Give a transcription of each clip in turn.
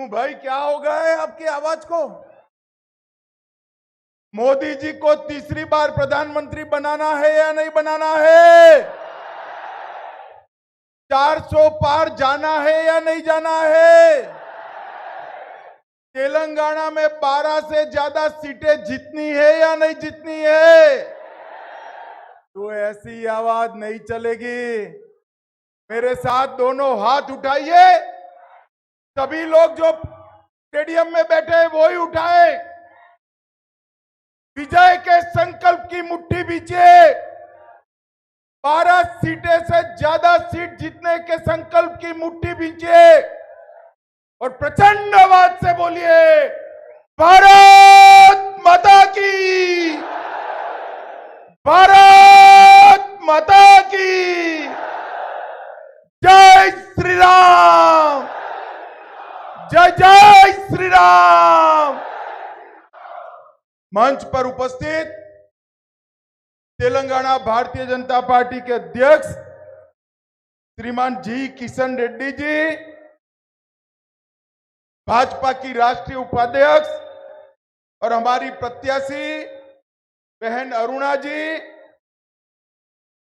क्यों भाई, क्या हो गया है आपकी आवाज को? मोदी जी को तीसरी बार प्रधानमंत्री बनाना है या नहीं बनाना है? 400 पार जाना है या नहीं जाना है? तेलंगाना में 12 से ज्यादा सीटें जीतनी है या नहीं जीतनी है? तो ऐसी आवाज नहीं चलेगी। मेरे साथ दोनों हाथ उठाइए। सभी लोग जो स्टेडियम में बैठे हैं वो ही उठाए। विजय के संकल्प की मुट्ठी बीजिए। 12 सीटें से ज्यादा सीट जीतने के संकल्प की मुट्ठी बीजिए और प्रचंड आवाज से बोलिए, भारत माता की, भारत माता की, जय श्री राम, जय जय श्री राम। मंच पर उपस्थित तेलंगाना भारतीय जनता पार्टी के अध्यक्ष श्रीमान जी किशन रेड्डी जी, भाजपा की राष्ट्रीय उपाध्यक्ष और हमारी प्रत्याशी बहन अरुणा जी,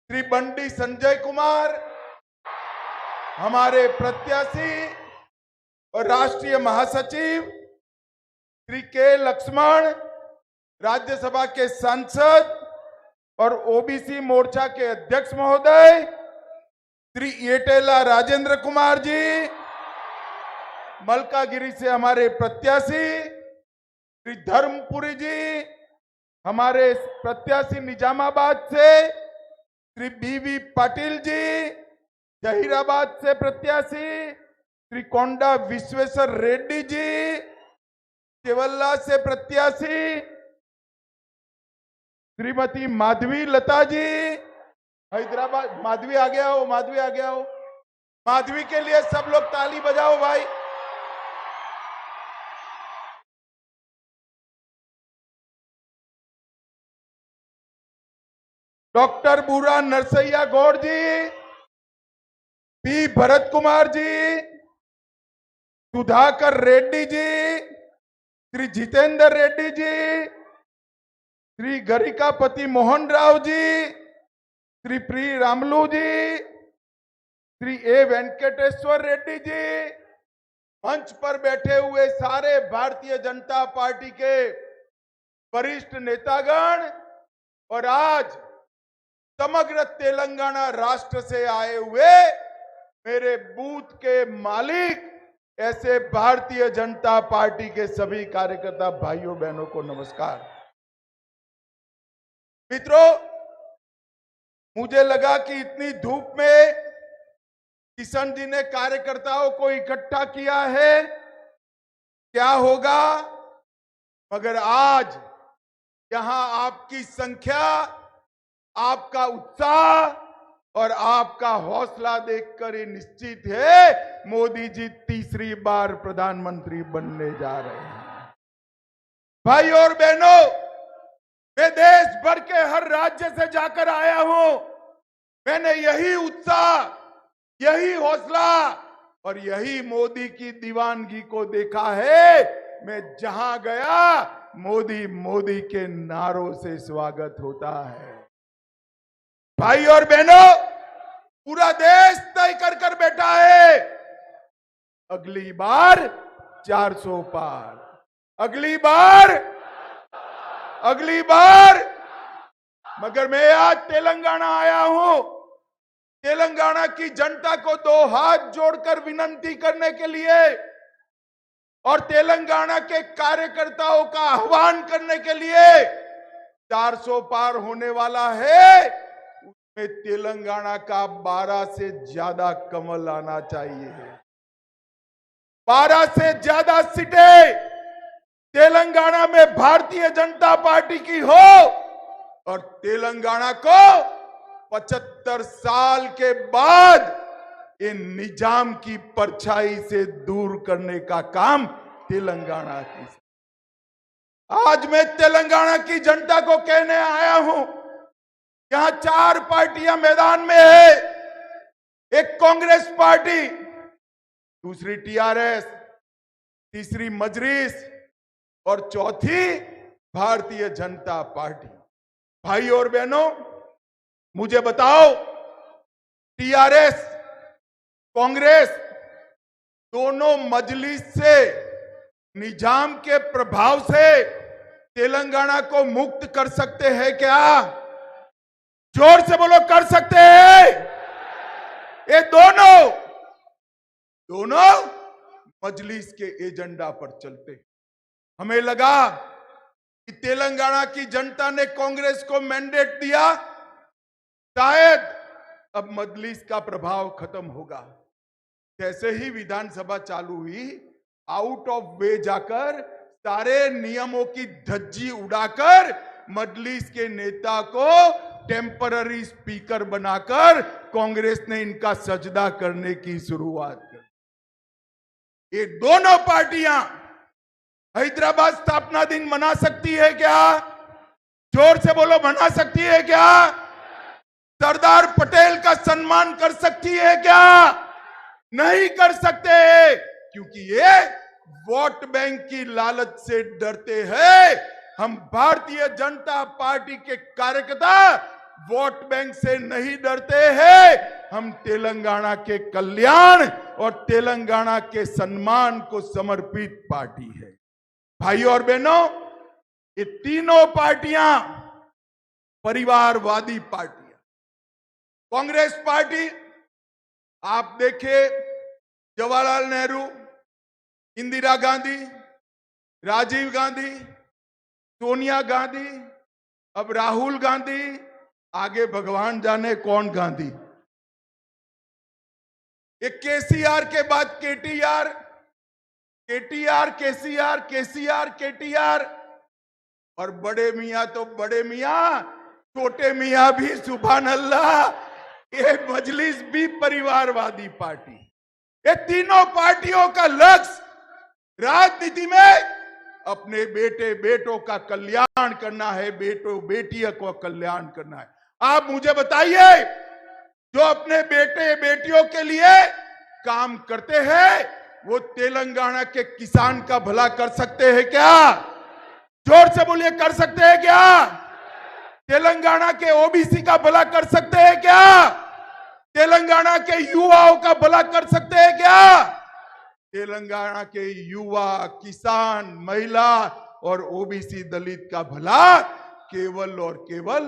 श्री बंडी संजय कुमार, हमारे प्रत्याशी और राष्ट्रीय महासचिव श्री के लक्ष्मण, राज्यसभा के सांसद और ओबीसी मोर्चा के अध्यक्ष महोदय श्री येटेला राजेंद्र कुमार जी, मलकागिरी से हमारे प्रत्याशी श्री धर्मपुरी जी, हमारे प्रत्याशी निजामाबाद से श्री बीवी पाटिल जी, जहीराबाद से प्रत्याशी श्री कोंडा विश्वेश्वर रेड्डी जी, केवल्ला से प्रत्याशी श्रीमती माधवी लता जी, हैदराबाद। माधवी आ गया हो, माधवी आ गया हो। माधवी के लिए सब लोग ताली बजाओ भाई। डॉक्टर बूरा नरसैया गौड़ जी, पी भरत कुमार जी, सुधाकर रेड्डी जी, श्री जितेंद्र रेड्डी जी, श्री गरिकापति मोहन राव जी, श्री प्री रामलू जी, श्री ए वेंकटेश्वर रेड्डी जी, मंच पर बैठे हुए सारे भारतीय जनता पार्टी के वरिष्ठ नेतागण और आज समग्र तेलंगाना राष्ट्र से आए हुए मेरे बूथ के मालिक, ऐसे भारतीय जनता पार्टी के सभी कार्यकर्ता भाइयों बहनों को नमस्कार। मित्रों, मुझे लगा कि इतनी धूप में किशन जी ने कार्यकर्ताओं को इकट्ठा किया है, क्या होगा, मगर आज यहां आपकी संख्या, आपका उत्साह और आपका हौसला देखकर ये निश्चित है मोदी जी तीसरी बार प्रधानमंत्री बनने जा रहे हैं। भाई और बहनों, मैं देश भर के हर राज्य से जाकर आया हूं। मैंने यही उत्साह, यही हौसला और यही मोदी की दीवानगी को देखा है। मैं जहां गया मोदी मोदी के नारों से स्वागत होता है। भाई और बहनों, पूरा देश तय कर कर बैठा है, अगली बार 400 पार, अगली बार। मगर मैं आज तेलंगाना आया हूं, तेलंगाना की जनता को 2 हाथ जोड़कर विनंती करने के लिए और तेलंगाना के कार्यकर्ताओं का आह्वान करने के लिए। 400 पार होने वाला है, उसमें तेलंगाना का 12 से ज्यादा कमल आना चाहिए। 12 से ज्यादा सीटें तेलंगाना में भारतीय जनता पार्टी की हो और तेलंगाना को 75 साल के बाद इन निजाम की परछाई से दूर करने का काम तेलंगाना की। आज मैं तेलंगाना की जनता को कहने आया हूं, यहां 4 पार्टियां मैदान में है। एक कांग्रेस पार्टी, दूसरी टीआरएस, तीसरी मजलिस और चौथी भारतीय जनता पार्टी। भाई और बहनों, मुझे बताओ, टीआरएस, कांग्रेस दोनों मजलिस से, निजाम के प्रभाव से तेलंगाना को मुक्त कर सकते हैं क्या? जोर से बोलो, कर सकते हैं? ये दोनों मजलिस के एजेंडा पर चलते। हमें लगा कि तेलंगाना की जनता ने कांग्रेस को मैंडेट दिया, शायद अब मजलिस का प्रभाव खत्म होगा। जैसे ही विधानसभा चालू हुई, आउट ऑफ वे जाकर सारे नियमों की धज्जी उड़ाकर मजलिस के नेता को टेम्पररी स्पीकर बनाकर कांग्रेस ने इनका सजदा करने की शुरुआत कर। ये दोनों पार्टियां हैदराबाद स्थापना दिन मना सकती है क्या? जोर से बोलो, मना सकती है क्या? सरदार पटेल का सम्मान कर सकती है क्या? नहीं कर सकते, क्योंकि ये वोट बैंक की लालच से डरते हैं। हम भारतीय जनता पार्टी के कार्यकर्ता वोट बैंक से नहीं डरते हैं। हम तेलंगाना के कल्याण और तेलंगाना के सम्मान को समर्पित पार्टी है। भाइयों और बहनों, ये तीनों पार्टियां परिवारवादी पार्टियां। कांग्रेस पार्टी, आप देखिए, जवाहरलाल नेहरू, इंदिरा गांधी, राजीव गांधी, सोनिया गांधी, अब राहुल गांधी, आगे भगवान जाने कौन गांधी। ये केसीआर के बाद KTR, KTR KCR, KCR KTR, और बड़े मियां तो बड़े मियां, छोटे मियां भी सुभान अल्लाह। ये मजलिस भी परिवारवादी पार्टी। ये तीनों पार्टियों का लक्ष्य राजनीति में अपने बेटे बेटों का कल्याण करना है, बेटों बेटियों को कल्याण करना है। आप मुझे बताइए, जो अपने बेटे बेटियों के लिए काम करते हैं, वो तेलंगाना के किसान का भला कर सकते हैं क्या? जोर से बोलिए, कर सकते हैं क्या? तेलंगाना के ओबीसी का भला कर सकते हैं क्या? तेलंगाना के युवाओं का भला कर सकते हैं क्या? तेलंगाना के युवा, किसान, महिला और ओबीसी दलित का भला केवल और केवल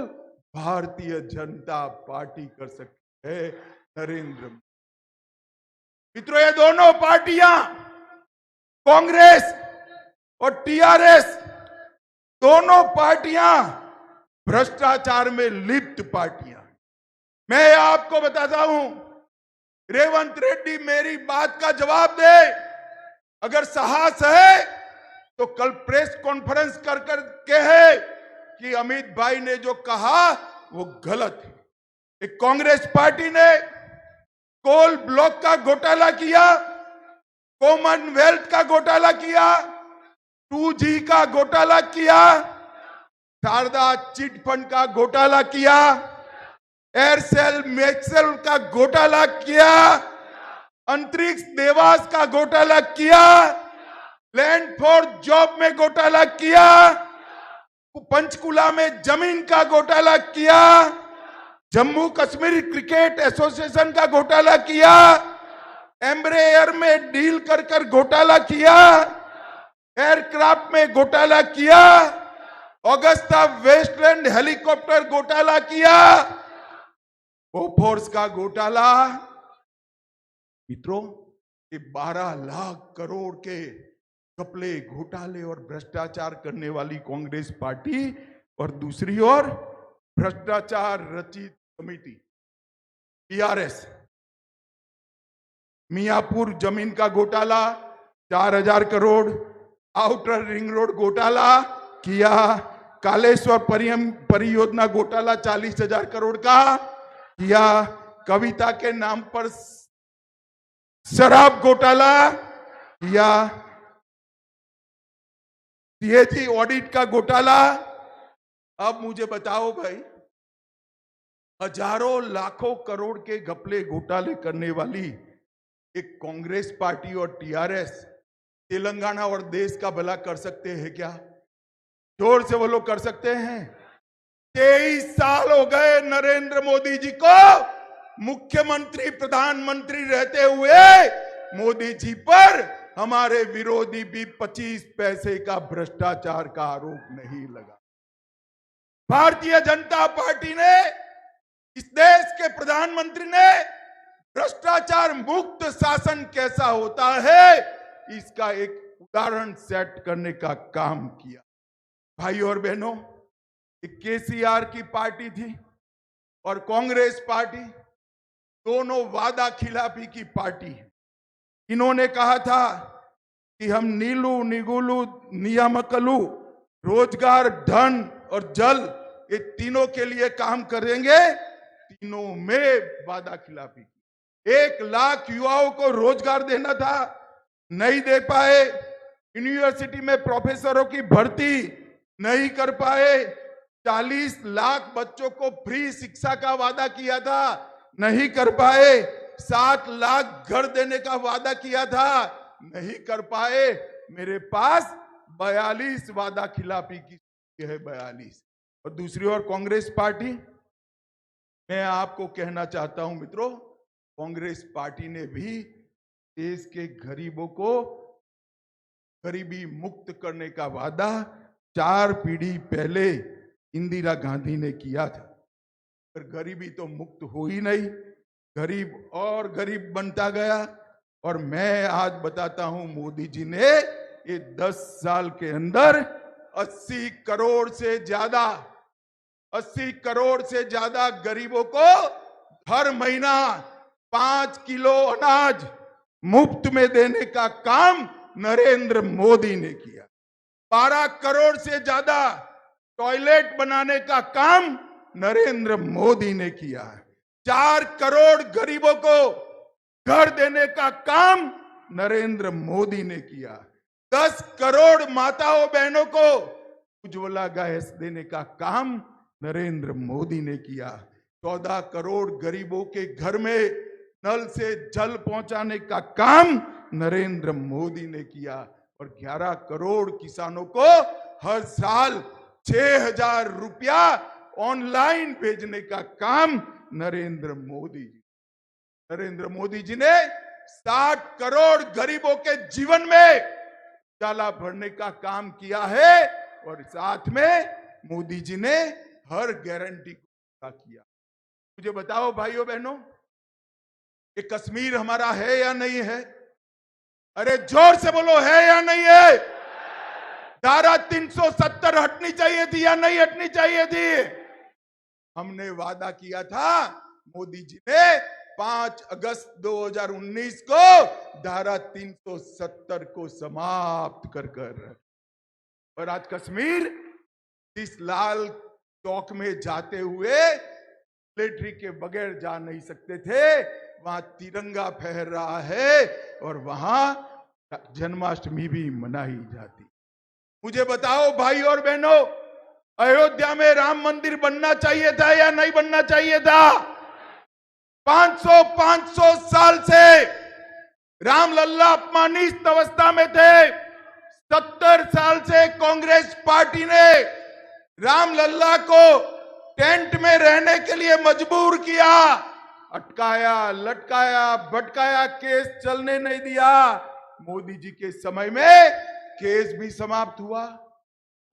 भारतीय जनता पार्टी कर सकती है, नरेंद्र मोदी। मित्रों, ये दोनों पार्टियां, कांग्रेस और टीआरएस, दोनों पार्टियां भ्रष्टाचार में लिप्त पार्टियां। मैं आपको बताता हूं, रेवंत रेड्डी मेरी बात का जवाब दे। अगर साहस है तो कल प्रेस कॉन्फ्रेंस कर कहे कि अमित भाई ने जो कहा वो गलत है। एक कांग्रेस पार्टी ने कोल ब्लॉक का घोटाला किया, कॉमनवेल्थ का घोटाला किया, 2G का घोटाला किया, शारदा चिट फंड का घोटाला किया, एयरसेल मैक्सेल का घोटाला किया, अंतरिक्ष देवास का घोटाला किया, लैंड फॉर जॉब में घोटाला किया, पंचकुला में जमीन का घोटाला किया, जम्मू कश्मीर क्रिकेट एसोसिएशन का घोटाला किया, एम्ब्रेयर में डील कर घोटाला किया, एयरक्राफ्ट में घोटाला किया, ऑगस्टा वेस्टलैंड हेलीकॉप्टर घोटाला किया, बोफोर्स का घोटाला। मित्रों, ये 12 लाख करोड़ के घपले, घोटाले और भ्रष्टाचार करने वाली कांग्रेस पार्टी, और दूसरी ओर भ्रष्टाचार रचित समिति टीआरएस, मियापुर जमीन का घोटाला 4000 करोड़, आउटर रिंग रोड घोटाला किया, कालेश्वर परियोजना घोटाला 40,000 करोड़ का किया, कविता के नाम पर शराब घोटाला किया, सीएजी ऑडिट का घोटाला। अब मुझे बताओ भाई, हजारों लाखों करोड़ के घपले घोटाले करने वाली एक कांग्रेस पार्टी और टीआरएस तेलंगाना और देश का भला कर सकते हैं क्या? जोर से बोलो, कर सकते हैं? 23 साल हो गए नरेंद्र मोदी जी को मुख्यमंत्री प्रधानमंत्री रहते हुए। मोदी जी पर हमारे विरोधी भी 25 पैसे का भ्रष्टाचार का आरोप नहीं लगा। भारतीय जनता पार्टी ने, इस देश के प्रधानमंत्री ने भ्रष्टाचार मुक्त शासन कैसा होता है इसका एक उदाहरण सेट करने का काम किया। भाई और बहनों, केसीआर की पार्टी थी और कांग्रेस पार्टी, दोनों वादा खिलाफी की पार्टी है। इन्होंने कहा था कि हम नीलू, निगुलू, नियामकलू, रोजगार, धन और जल, ये तीनों के लिए काम करेंगे। तीनों में वादा खिलाफी की। 1 लाख युवाओं को रोजगार देना था, नहीं दे पाए। यूनिवर्सिटी में प्रोफेसरों की भर्ती नहीं कर पाए। 40 लाख बच्चों को फ्री शिक्षा का वादा किया था, नहीं कर पाए। 7 लाख घर देने का वादा किया था, नहीं कर पाए। मेरे पास 42 वादा खिलाफी की है, 42। और दूसरी ओर कांग्रेस पार्टी, मैं आपको कहना चाहता हूं मित्रों, कांग्रेस पार्टी ने भी देश के गरीबों को गरीबी मुक्त करने का वादा 4 पीढ़ी पहले इंदिरा गांधी ने किया था। पर गरीबी तो मुक्त हो ही नहीं, गरीब और गरीब बनता गया। और मैं आज बताता हूं, मोदी जी ने ये 10 साल के अंदर 80 करोड़ से ज्यादा गरीबों को हर महीना 5 किलो अनाज मुफ्त में देने का काम नरेंद्र मोदी ने किया। 12 करोड़ से ज्यादा टॉयलेट बनाने का काम नरेंद्र मोदी ने किया। 4 करोड़ गरीबों को घर देने का काम नरेंद्र मोदी ने किया। 10 करोड़ माताओं बहनों को उज्ज्वला गैस देने का काम नरेंद्र मोदी ने किया। 14 करोड़ गरीबों के घर में नल से जल पहुंचाने का काम नरेंद्र मोदी ने किया। और 11 करोड़ किसानों को हर साल 6,000 रुपया ऑनलाइन भेजने का काम नरेंद्र मोदी जी ने 60 करोड़ गरीबों के जीवन में उजाला भरने का काम किया है। और साथ में मोदी जी ने हर गारंटी को पूरा किया। मुझे बताओ भाइयों बहनों, ये कश्मीर हमारा है या नहीं है? अरे जोर से बोलो, है या नहीं है? धारा 370 हटनी चाहिए थी या नहीं हटनी चाहिए थी? हमने वादा किया था, मोदी जी ने 5 अगस्त 2019 को धारा 370 को समाप्त कर। और आज कश्मीर इस लाल चौक में जाते हुए मिलिट्री के बगैर जा नहीं सकते थे। वहां तिरंगा फहर रहा है और वहां जन्माष्टमी भी मनाई जाती। मुझे बताओ भाई और बहनों, अयोध्या में राम मंदिर बनना चाहिए था या नहीं बनना चाहिए था? 500 साल से रामलल्ला अपमानित अवस्था में थे। 70 साल से कांग्रेस पार्टी ने रामलल्ला को टेंट में रहने के लिए मजबूर किया, अटकाया, लटकाया, भटकाया, केस चलने नहीं दिया। मोदी जी के समय में केस भी समाप्त हुआ,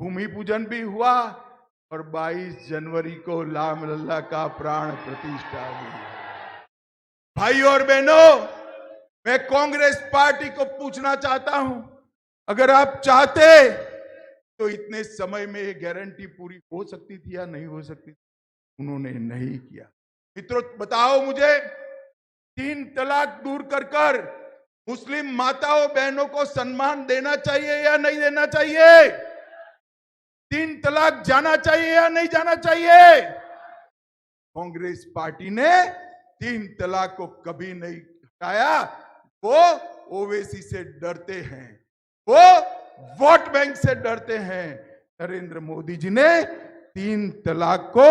भूमि पूजन भी हुआ और 22 जनवरी को रामलल्ला का प्राण प्रतिष्ठा हुई। भाई और बहनों, मैं कांग्रेस पार्टी को पूछना चाहता हूं, अगर आप चाहते तो इतने समय में ये गारंटी पूरी हो सकती थी या नहीं हो सकती थी? उन्होंने नहीं किया। मित्रों बताओ मुझे, 3 तलाक दूर कर मुस्लिम माताओं बहनों को सम्मान देना चाहिए या नहीं देना चाहिए? 3 तलाक जाना चाहिए या नहीं जाना चाहिए? कांग्रेस पार्टी ने 3 तलाक को कभी नहीं हटाया। वो ओवैसी से डरते हैं, वो वोट बैंक से डरते हैं। नरेंद्र मोदी जी ने 3 तलाक को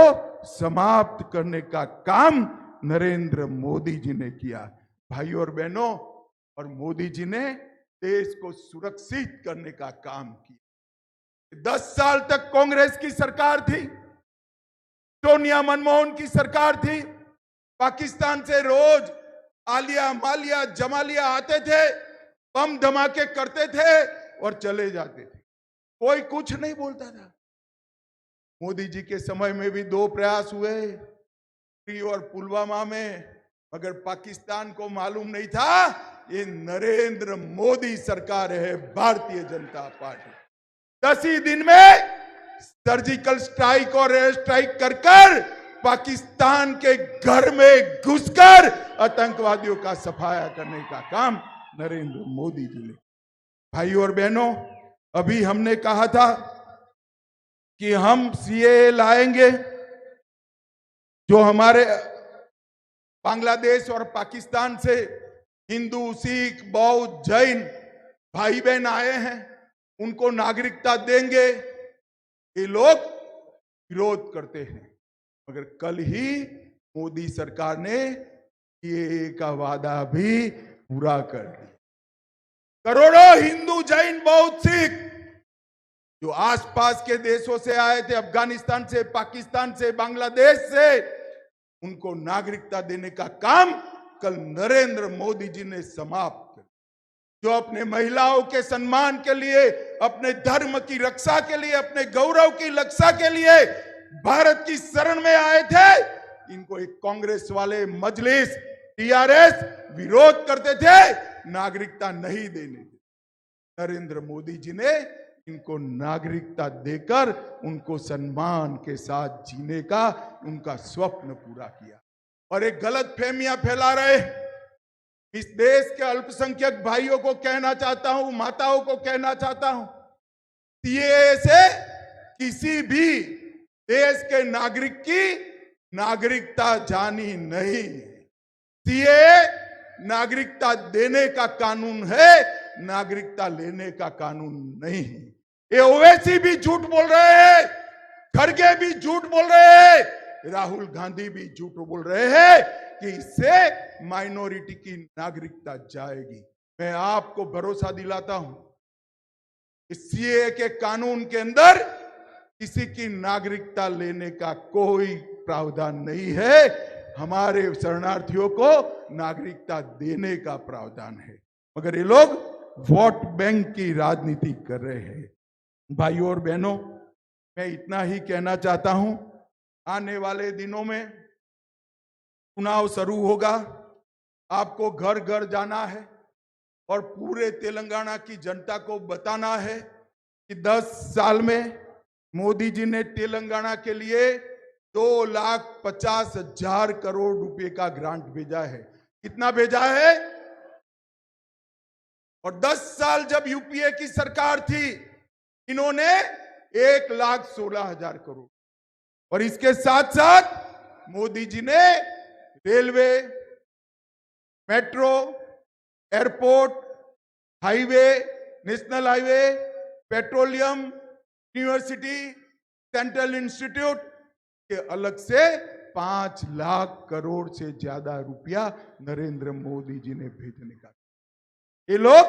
समाप्त करने का काम नरेंद्र मोदी जी ने किया। भाइयों और बहनों, और मोदी जी ने देश को सुरक्षित करने का काम किया। 10 साल तक कांग्रेस की सरकार थी, सोनिया मनमोहन की सरकार थी। पाकिस्तान से रोज आलिया मालिया जमालिया आते थे, बम धमाके करते थे और चले जाते थे, कोई कुछ नहीं बोलता था। मोदी जी के समय में भी 2 प्रयास हुए, और पुलवामा में, मगर पाकिस्तान को मालूम नहीं था ये नरेंद्र मोदी सरकार है, भारतीय जनता पार्टी। 10 ही दिन में सर्जिकल स्ट्राइक और एयर स्ट्राइक कर पाकिस्तान के घर में घुसकर आतंकवादियों का सफाया करने का काम नरेंद्र मोदी जी ने। भाई और बहनों, अभी हमने कहा था कि हम सीएए लाएंगे, जो हमारे बांग्लादेश और पाकिस्तान से हिंदू, सिख, बौद्ध, जैन भाई बहन आए हैं, उनको नागरिकता देंगे। ये लोग विरोध करते हैं, मगर कल ही मोदी सरकार ने ये का वादा भी पूरा कर दिया। करोड़ों हिंदू, जैन, बौद्ध, सिख जो आसपास के देशों से आए थे, अफगानिस्तान से, पाकिस्तान से, बांग्लादेश से, उनको नागरिकता देने का काम कल नरेंद्र मोदी जी ने समाप्त किया। जो अपने महिलाओं के सम्मान के लिए, अपने धर्म की रक्षा के लिए, अपने गौरव की रक्षा के लिए भारत की शरण में आए थे, इनको एक कांग्रेस वाले मजलिस टीआरएस विरोध करते थे, नागरिकता नहीं देने थे। नरेंद्र मोदी जी ने इनको नागरिकता देकर उनको सम्मान के साथ जीने का उनका स्वप्न पूरा किया। और एक गलत फहमियां फैला रहे इस देश के अल्पसंख्यक भाइयों को कहना चाहता हूं, माताओं को कहना चाहता हूं, सीएए से किसी भी देश के नागरिक की नागरिकता जानी नहीं। सीएए नागरिकता देने का कानून है, नागरिकता लेने का कानून नहीं है। ये ओवैसी भी झूठ बोल रहे हैं, खड़गे भी झूठ बोल रहे हैं, राहुल गांधी भी झूठ बोल रहे हैं कि इससे माइनॉरिटी की नागरिकता जाएगी। मैं आपको भरोसा दिलाता हूं, इस सीएए के कानून के अंदर किसी की नागरिकता लेने का कोई प्रावधान नहीं है। हमारे शरणार्थियों को नागरिकता देने का प्रावधान है, मगर ये लोग वोट बैंक की राजनीति कर रहे हैं। भाइयों और बहनों, मैं इतना ही कहना चाहता हूं, आने वाले दिनों में चुनाव शुरू होगा, आपको घर घर जाना है और पूरे तेलंगाना की जनता को बताना है कि 10 साल में मोदी जी ने तेलंगाना के लिए 2,50,000 करोड़ रुपए का ग्रांट भेजा है। कितना भेजा है? और 10 साल जब यूपीए की सरकार थी, इन्होंने 1,16,000 करोड़। और इसके साथ साथ मोदी जी ने railway, metro, airport, highway, national highway, petroleum, university, central institute के अलग से 5 लाख करोड़ से ज्यादा रुपया नरेंद्र मोदी जी ने भेजने का। ये लोग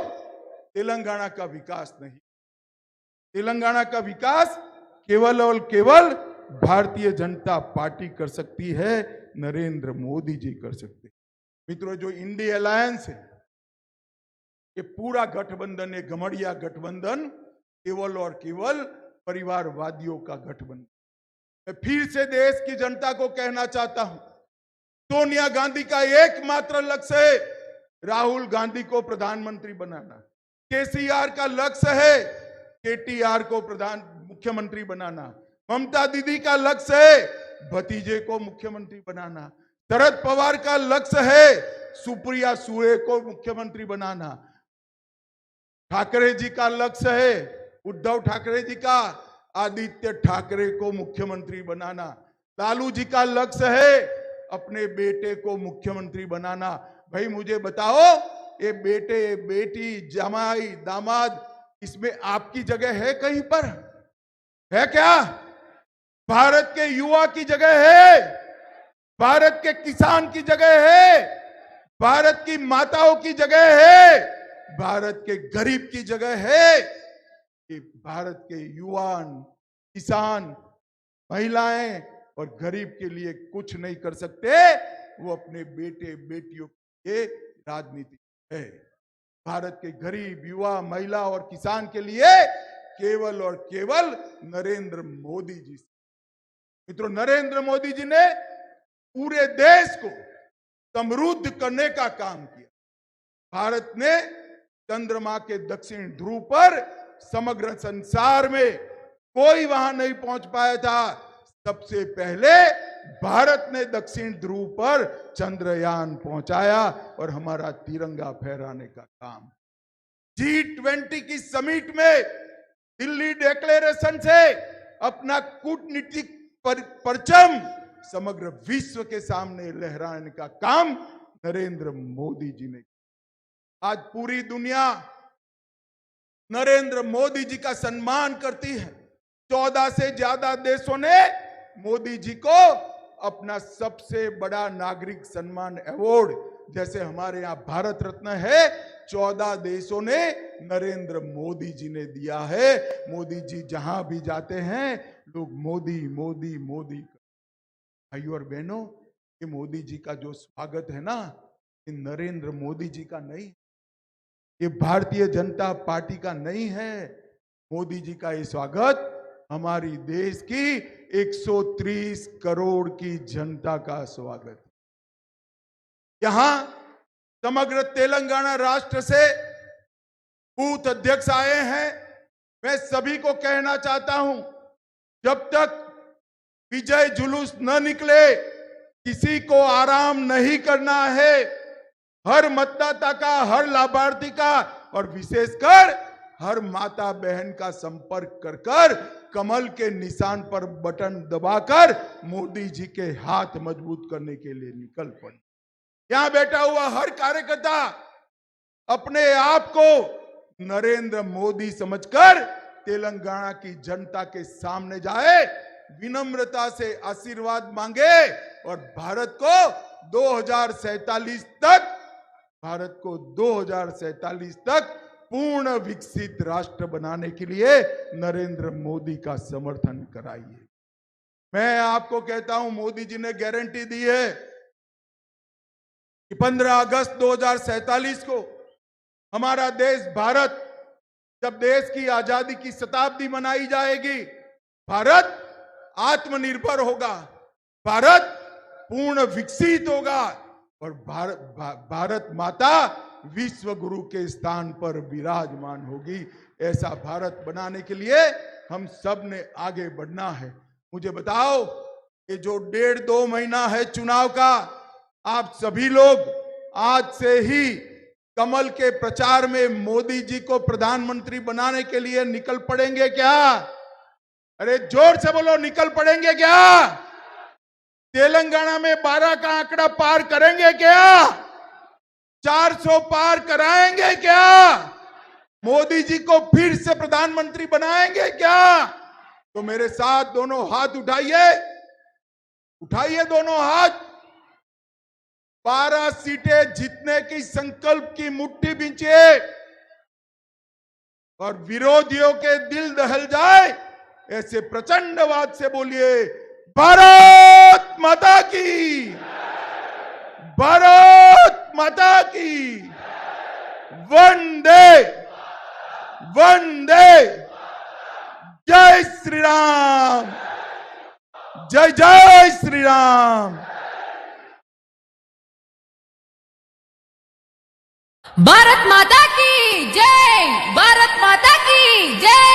तेलंगाना का विकास नहीं, तेलंगाना का विकास केवल और केवल भारतीय जनता पार्टी कर सकती है, नरेंद्र मोदी जी कर सकते हैं। मित्रों, जो इंडिया अलायंस है, ये पूरा गठबंधन, ये घमड़िया गठबंधन केवल और केवल परिवारवादियों का गठबंधन। मैं फिर से देश की जनता को कहना चाहता हूं, सोनिया गांधी का एकमात्र लक्ष्य है राहुल गांधी को प्रधानमंत्री बनाना। केसीआर का लक्ष्य है केटीआर को मुख्यमंत्री बनाना। ममता दीदी का लक्ष्य है भतीजे को मुख्यमंत्री बनाना। शरद पवार का लक्ष्य है सुप्रिया सुळे को मुख्यमंत्री बनाना। ठाकरे जी का लक्ष्य है, उद्धव ठाकरे जी का, आदित्य ठाकरे को मुख्यमंत्री बनाना। लालू जी का लक्ष्य है अपने बेटे को मुख्यमंत्री बनाना। भाई मुझे बताओ, ये बेटे, बेटी, जमाई, दामाद, इसमें आपकी जगह है कहीं पर? है क्या? भारत के युवा की जगह है, भारत के किसान की जगह है, भारत की माताओं की जगह है, भारत के गरीब की जगह है कि भारत के युवान, किसान, महिलाएं और गरीब के लिए कुछ नहीं कर सकते, वो अपने बेटे बेटियों के राजनीति है। भारत के गरीब, युवा, महिला और किसान के लिए केवल और केवल नरेंद्र मोदी जी। मित्रों, नरेंद्र मोदी जी ने पूरे देश को समृद्ध करने का काम किया। भारत ने चंद्रमा के दक्षिण ध्रुव पर समग्र संसार में कोई वहां नहीं पहुंच पाया था। सबसे पहले भारत ने दक्षिण ध्रुव पर चंद्रयान पहुंचाया और हमारा तिरंगा फहराने का काम। G20 की समिट में दिल्ली डिक्लेरेशन से अपना कूटनीतिक परचम समग्र विश्व के सामने लहराने का काम नरेंद्र मोदी जी ने। आज पूरी दुनिया नरेंद्र मोदी जी का सम्मान करती है। 14 से ज्यादा देशों ने मोदी जी को अपना सबसे बड़ा नागरिक सम्मान अवार्ड, जैसे हमारे यहां भारत रत्न है, 14 देशों ने नरेंद्र मोदी जी ने दिया है। मोदी जी जहां भी जाते हैं लोग मोदी मोदी मोदी। भाइयों और बहनों, ये मोदी जी का जो स्वागत है ना, ये नरेंद्र मोदी जी का नहीं, ये भारतीय जनता पार्टी का नहीं है। मोदी जी का ये स्वागत हमारी देश की 130 करोड़ की जनता का स्वागत। यहां समग्र तेलंगाना राष्ट्र से बूथ अध्यक्ष आए हैं। मैं सभी को कहना चाहता हूं, जब तक विजय जुलूस न निकले किसी को आराम नहीं करना है। हर मतदाता का, हर लाभार्थी का और विशेषकर हर माता बहन का संपर्क कर कमल के निशान पर बटन दबाकर मोदी जी के हाथ मजबूत करने के लिए निकल पड़े। यहां बैठा हुआ हर कार्यकर्ता अपने आप को नरेंद्र मोदी समझकर तेलंगाना की जनता के सामने जाए, विनम्रता से आशीर्वाद मांगे और भारत को 2047 तक पूर्ण विकसित राष्ट्र बनाने के लिए नरेंद्र मोदी का समर्थन कराइए। मैं आपको कहता हूं, मोदी जी ने गारंटी दी है कि 15 अगस्त 2047 को हमारा देश भारत, जब देश की आजादी की शताब्दी मनाई जाएगी, भारत आत्मनिर्भर होगा, भारत पूर्ण विकसित होगा और भारत माता विश्व गुरु के स्थान पर विराजमान होगी। ऐसा भारत बनाने के लिए हम सब ने आगे बढ़ना है। मुझे बताओ, ये जो 1.5-2 महीना है चुनाव का, आप सभी लोग आज से ही कमल के प्रचार में मोदी जी को प्रधानमंत्री बनाने के लिए निकल पड़ेंगे क्या? अरे जोर से बोलो, निकल पड़ेंगे क्या? तेलंगाना में 12 का आंकड़ा पार करेंगे क्या? 400 पार कराएंगे क्या? मोदी जी को फिर से प्रधानमंत्री बनाएंगे क्या? तो मेरे साथ दोनों हाथ उठाइए, उठाइए दोनों हाथ। 12 सीटें जीतने की संकल्प की मुट्ठी बींचिए और विरोधियों के दिल दहल जाए ऐसे प्रचंड आवाज से बोलिए, भारत माता की, भारत माता की, वंदे वंदे, जय श्री राम, जय जय श्री राम। भारत माता की जय, भारत माता की जय।